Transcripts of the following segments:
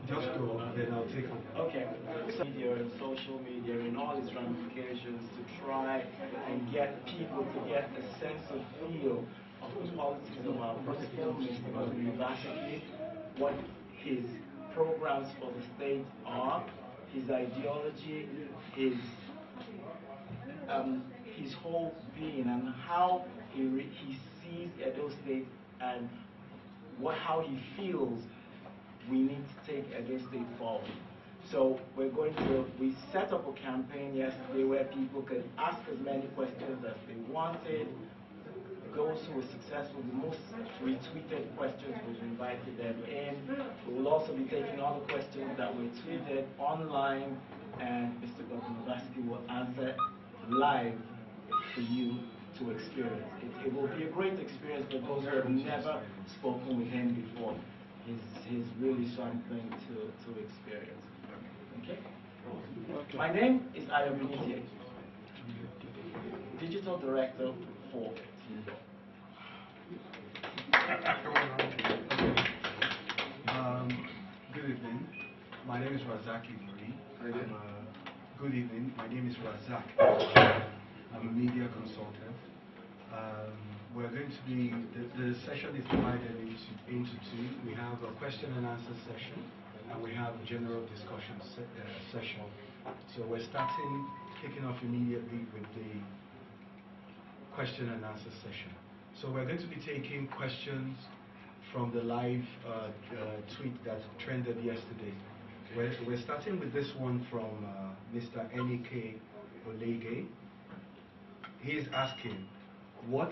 Just go, then I'll take over. Okay. Media and social media and all its ramifications to try and get people to get a sense of feel of the politics of our president, Mr. University, what his programs for the state are, his ideology, his whole being, and how he sees Edo State and how he feels we need to take Edo State forward. So we set up a campaign yesterday where people could ask as many questions as they wanted. Those who were successful, the most retweeted questions, we've invited them in. We will also be taking all the questions that were tweeted online, and Mr. Governor will answer live for you to experience. It will be a great experience for those who have never spoken with him before. He's really something to experience. Okay? My name is Ayomini, Digital Director for Tindo. Good evening. My name is Razak Ibri. Good evening. My name is Razak. I'm a media consultant. We're going to be, the session is divided into two. We have a question and answer session, and we have a general discussion session. So we're kicking off immediately with the question and answer session. So we're going to be taking questions from the live tweet that trended yesterday. We're starting with this one from Mr. Enike Olege. He is asking, what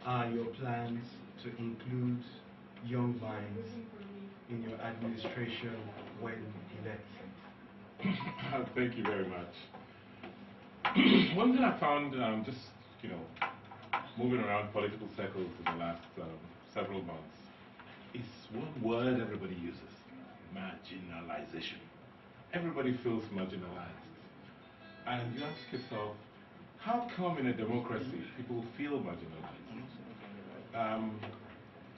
are your plans to include young minds in your administration when elected? Thank you very much. One thing I found just, moving around political circles in the last several months is one word everybody uses: marginalization. Everybody feels marginalized. And you ask yourself, how come in a democracy people feel marginalized?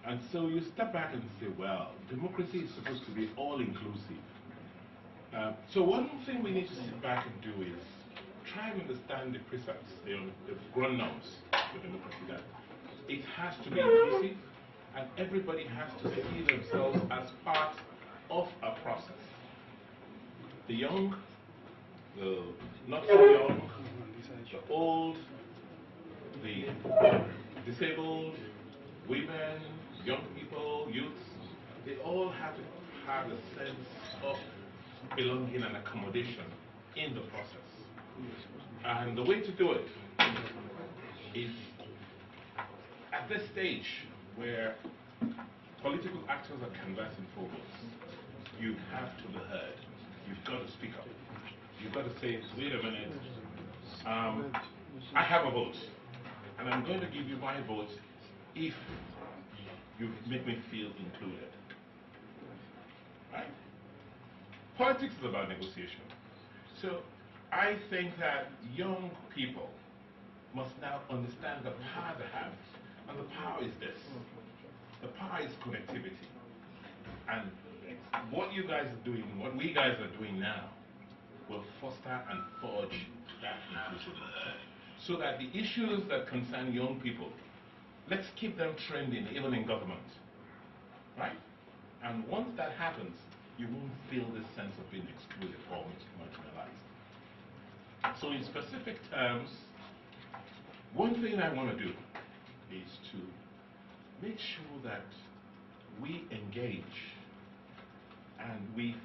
And so you step back and say, well, democracy is supposed to be all-inclusive. So one thing we need to sit back and do is try and understand the precepts, the ground norms for democracy, that it has to be inclusive and everybody has to see themselves as part of a process. The young, the not so young, the old, the disabled, women, young people, youths, they all have to have a sense of belonging and accommodation in the process. And the way to do it is at this stage where political actors are canvassing for votes, you have to be heard. You've got to speak up. You've got to say, wait a minute, I have a vote, and I'm going to give you my vote if you make me feel included. Right? Politics is about negotiation. So I think that young people must now understand the power they have. And the power is this. The power is connectivity. And what you guys are doing, what we guys are doing now, will foster and forge that inclusivity. So that the issues that concern young people, let's keep them trending even in government. Right? And once that happens, you won't feel this sense of being excluded or marginalized. So in specific terms, one thing I want to do is to make sure that we engage and we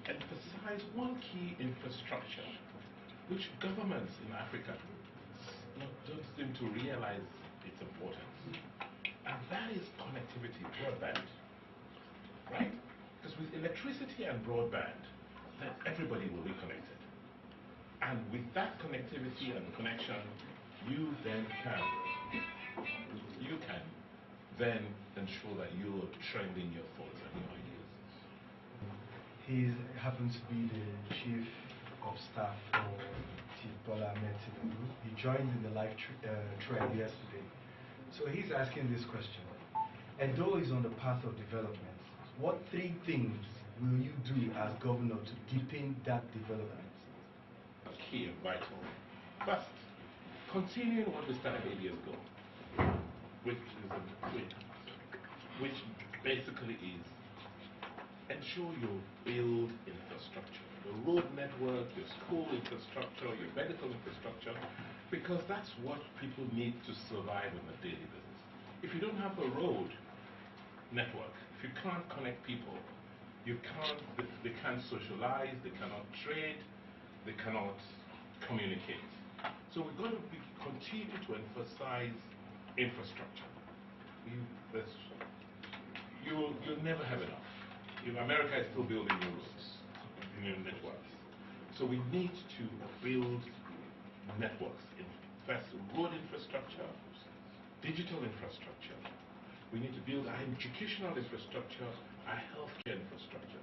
emphasize one key infrastructure which governments in Africa don't seem to realize its importance. And that is connectivity, broadband. Right? Because with electricity and broadband, then everybody will be connected. And with that connectivity and connection, you can then ensure that you're trending your thoughts and your ideas. He happens to be the chief of staff for Chief Bola Ahmed Tinubu. He joined in the live thread yesterday. So he's asking this question. Edo is on the path of development. What 3 things will you do as governor to deepen that development? Key and vital. First, continuing what we started 8 years ago, which basically is ensure you build infrastructure, your road network, your school infrastructure, your medical infrastructure, because that's what people need to survive on a daily basis. If you don't have a road network, if you can't connect people, they can't socialize, they cannot trade, they cannot communicate. So we're going to continue to emphasize infrastructure. You'll never have enough. America is still building new roads, new networks. So we need to build networks. First, road infrastructure, digital infrastructure. We need to build our educational infrastructure, our healthcare infrastructure.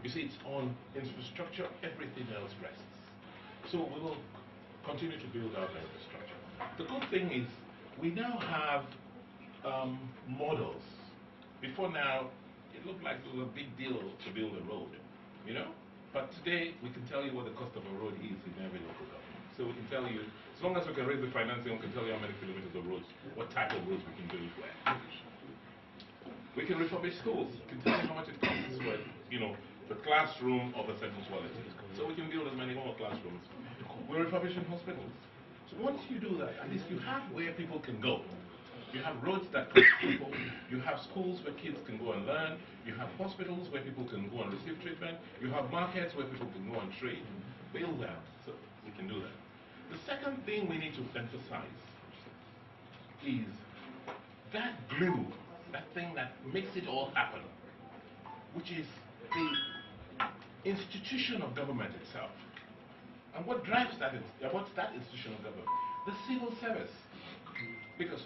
You see, it's on infrastructure, everything else rests. So we will continue to build our infrastructure. The good thing is, we now have models. Before now, it looked like it was a big deal to build a road, you know? But today, we can tell you what the cost of a road is in every local government. So we can tell you, as long as we can raise the financing, we can tell you how many kilometers of roads, what type of roads we can build where. We can refurbish schools. We can tell you how much it costs for, the classroom of a certain quality. So we can build as many more classrooms. We're refurbishing hospitals. So once you do that, at least you have where people can go. You have roads that connect people. You have schools where kids can go and learn. You have hospitals where people can go and receive treatment. You have markets where people can go and trade. Build that. So we can do that. The second thing we need to emphasize is that glue, that thing that makes it all happen, which is the institution of government itself. And what drives that, what's that institution of government? The civil service. Because,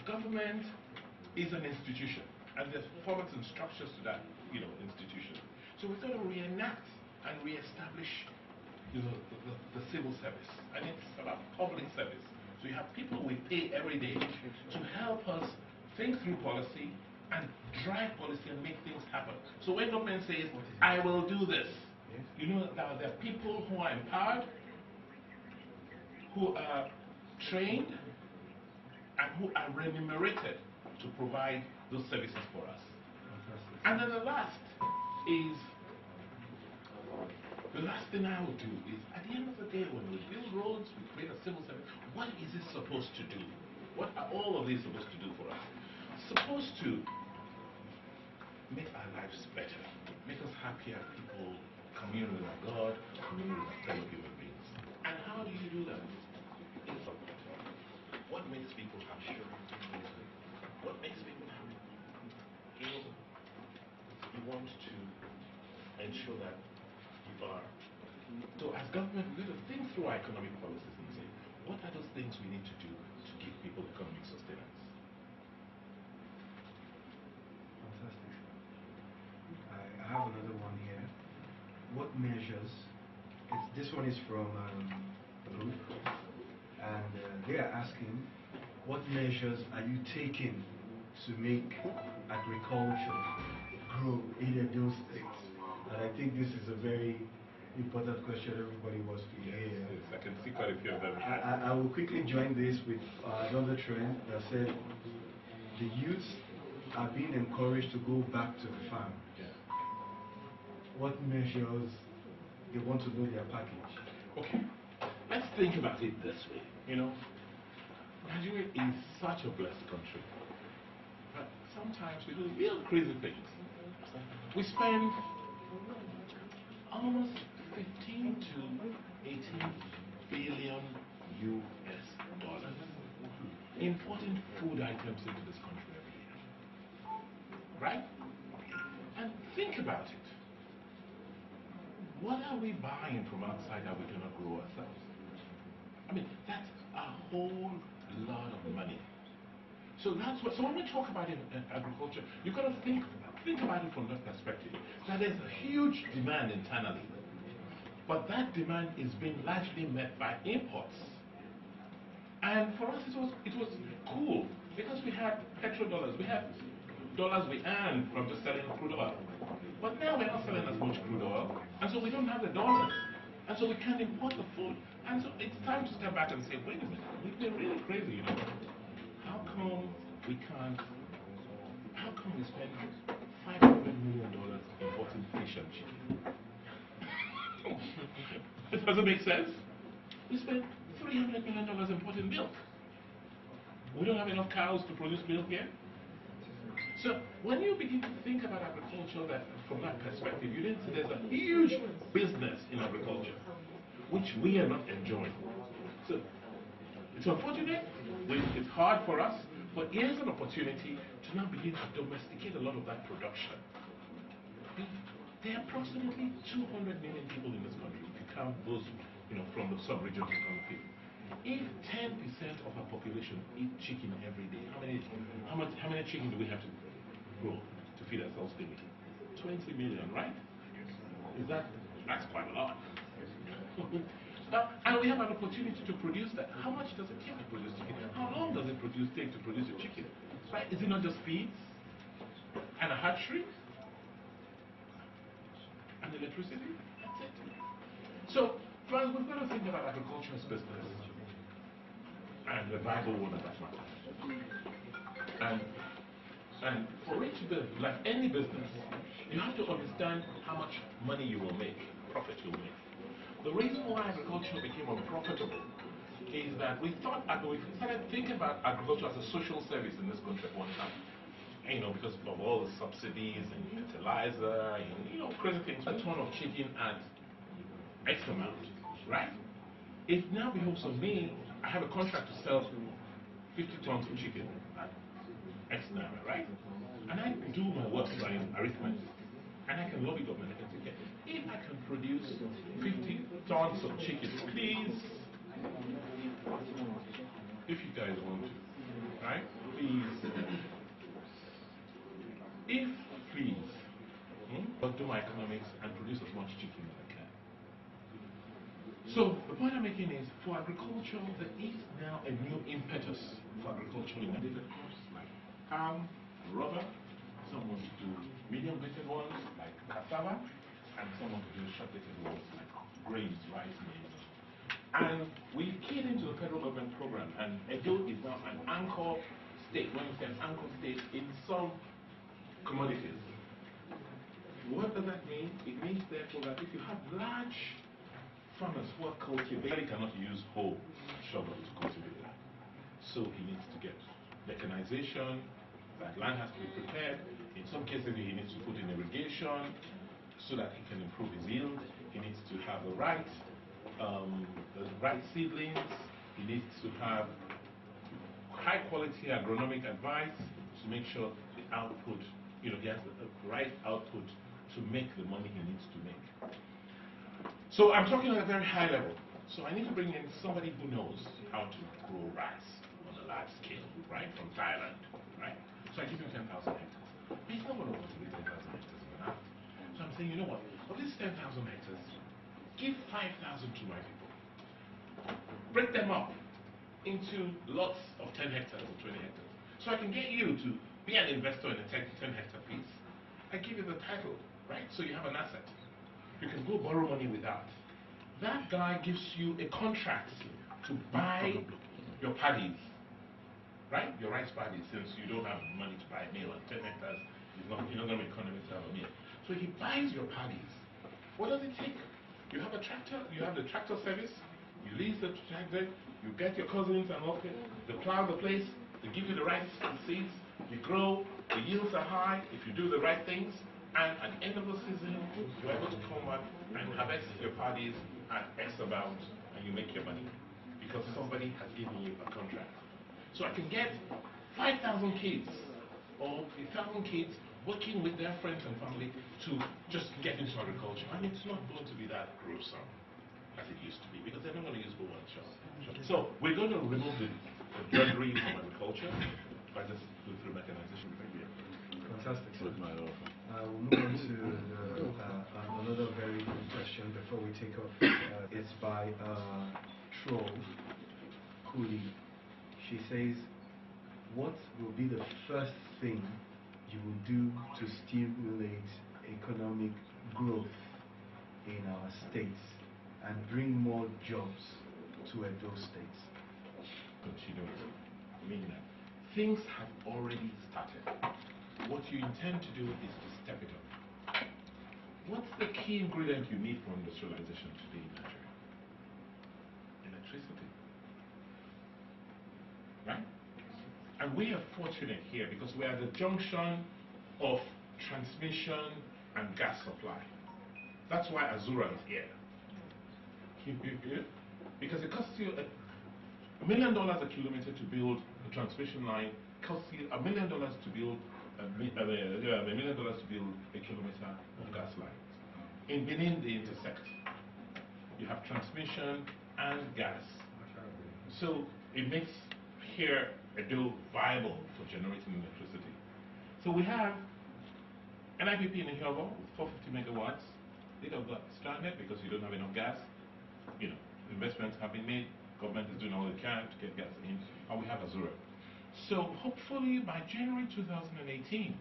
government is an institution, and there's formats and structures to that, institution. So we're going to reenact and reestablish, the civil service. And it's about public service. So you have people we pay every day to help us think through policy and drive policy and make things happen. So when government says, I will do this, that there are people who are empowered, who are trained, and who are remunerated to provide those services for us. And then the last thing I will do is, at the end of the day, when we build roads, we create a civil service, what is it supposed to do? What are all of these supposed to do for us? It's supposed to make our lives better, make us happier people, commune with our God, commune with our fellow human beings. And how do you do that? What makes people happy? What makes people happy? You want to ensure that you are. So as government, we have to think through our economic policies and say, what are those things we need to do to give people economic sustenance? Fantastic. I have another one here. What measures, this one is from a group, and they are asking, what measures are you taking to make agriculture grow in Edo State? And I think this is a very important question everybody wants to hear. Yes, I can see quite a few of them. I will quickly join this with another trend that said the youth are being encouraged to go back to the farm. Yeah. What measures they want to know their package? Okay, let's think about it this way. Nigeria is such a blessed country, but sometimes we do real crazy things. We spend almost 15 to 18 billion US dollars importing food items into this country every year. Right? And think about it. What are we buying from outside that we cannot grow ourselves? I mean, that's a whole lot of money. So so when we talk about agriculture, you've got to think about it from that perspective. That there's a huge demand internally, but that demand is being largely met by imports. And for us, it was cool because we had petrodollars, we had dollars we earn from just selling crude oil. But now we're not selling as much crude oil, and so we don't have the dollars. And so we can't import the food. And so it's time to step back and say, wait a minute, we've been really crazy, you know. How come we spend $500 million importing fish and chicken? It doesn't make sense. We spend $300 million importing milk. We don't have enough cows to produce milk here. So when you begin to think about agriculture from that perspective, you then see there's a huge business in agriculture, which we are not enjoying. So it's unfortunate, it's hard for us, but here's an opportunity to now begin to domesticate a lot of that production. There are approximately 200 million people in this country, if you count those from the sub-regions economic people. If 10% of our population eat chicken every day, how many chicken do we have to grow to feed ourselves daily? 20 million, right? That's quite a lot. And we have an opportunity to produce that. How much does it take to produce chicken? How long does it take to produce a chicken? Right? Is it not just feeds and a hatchery and electricity? That's it. So, friends, we've got to think about agriculture as business and the viable one at that matter. And for it to be like any business, you have to understand how much money you will make, profit you will make. The reason why agriculture became unprofitable is that we started thinking about agriculture as a social service in this country at one time. Because of all the subsidies and fertilizer and crazy things. A ton of chicken at X amount, right? It now behoves on me. I have a contract to sell 50 tons of chicken at X naira, right? And I do my work by arithmetic, and I can lobby government. I can say, if I can produce 50 tons of chicken, please, if you guys want to, right? Please, but do my economics and produce as much chicken as I can. So the point I'm making is, for agriculture, there is now a new impetus for agriculture in different crops like palm, rubber. Some want to do medium-weighted ones like cassava, and some want to do short-weighted ones like grains, rice, maize. And we keyed into the federal government program, and Edo is now an anchor state. When we say an anchor state, in some commodities. What does that mean? It means, therefore, that if you have large farmers who are cultivating, cannot use whole shovel to cultivate land. So he needs to get mechanization, that land has to be prepared. In some cases, he needs to put in irrigation so that he can improve his yield. He needs to have the right seedlings. He needs to have high quality agronomic advice to make sure the output, he has the right output to make the money he needs to make. So I'm talking at a very high level. So I need to bring in somebody who knows how to grow rice on a large scale, right, from Thailand, right? So I give him 10,000 hectares. But he's not going to cultivate 10,000 hectares overnight. So I'm saying, you know what, of these 10,000 hectares, give 5,000 to my people. Break them up into lots of 10 hectares or 20 hectares. So I can get you to be an investor in a 10 hectare piece. I give you the title, right? So you have an asset. You can go borrow money without. That guy gives you a contract to buy your paddies, right? Your rice paddies, since you don't have money to buy a meal on 10 hectares, you're not going to be economic to have a meal. So he buys your paddies. What does it take? You have a tractor, you have the tractor service, you lease the tractor, you get your cousins and all, they plow the place, they give you the right seeds, you grow, the yields are high if you do the right things, and at the end of the season, you're able to come back and harvest your paddies at X amount, and you make your money because somebody has given you a contract. So I can get 5,000 kids or 1,000 kids working with their friends and family to just get into agriculture, and it's not going to be that gruesome as it used to be because they're not going to use for one shot. So we're going to remove the drudgery from agriculture by just going through mechanization. Fantastic. We'll move on to another very good question before we take off. It's by Troll Cooley. She says, what will be the first thing you will do to stimulate economic growth in our states and bring more jobs to those states? Continue. I mean that. Things have already started. What you intend to do is to step it up. What's the key ingredient you need for industrialization today in Nigeria? Electricity. Right? And we are fortunate here because we are at the junction of transmission and gas supply. That's why Azura is here. Because it costs you $1 million a kilometer to build a transmission line, costs you $1 million to build $1 million to build a kilometer of gas lines. In Benin, they intersect. You have transmission and gas. So it makes here Edo viable for generating electricity. So we have an IPP in Ihiovo with 450 megawatts. They don't got stranded because you don't have enough gas. You know, investments have been made. Government is doing all it can to get gas in, and we have Azura. So hopefully by January 2018,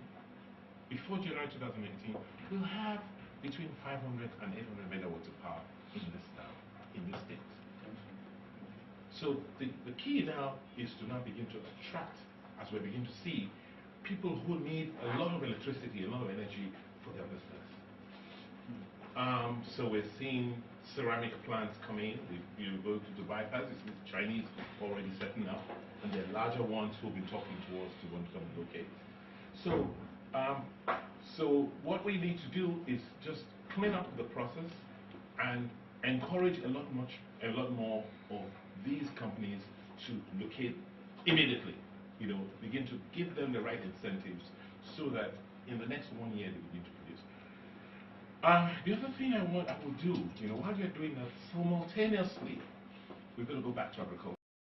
before January 2018, we'll have between 500 and 800 megawatts of power in this town, in this state. So the key now is to now begin to attract, as we begin to see, people who need a lot of electricity, a lot of energy for their business. So we're seeing ceramic plants come in. You go to Dubai, you see the Chinese already setting up, and there are larger ones who've been talking to us to want to come and locate. So what we need to do is just clean up the process and encourage a lot more of these companies to locate immediately. You know, begin to give them the right incentives so that in the next 1 year they begin to produce. The other thing I will do, you know, while you're doing that, simultaneously, we're going to go back to agriculture.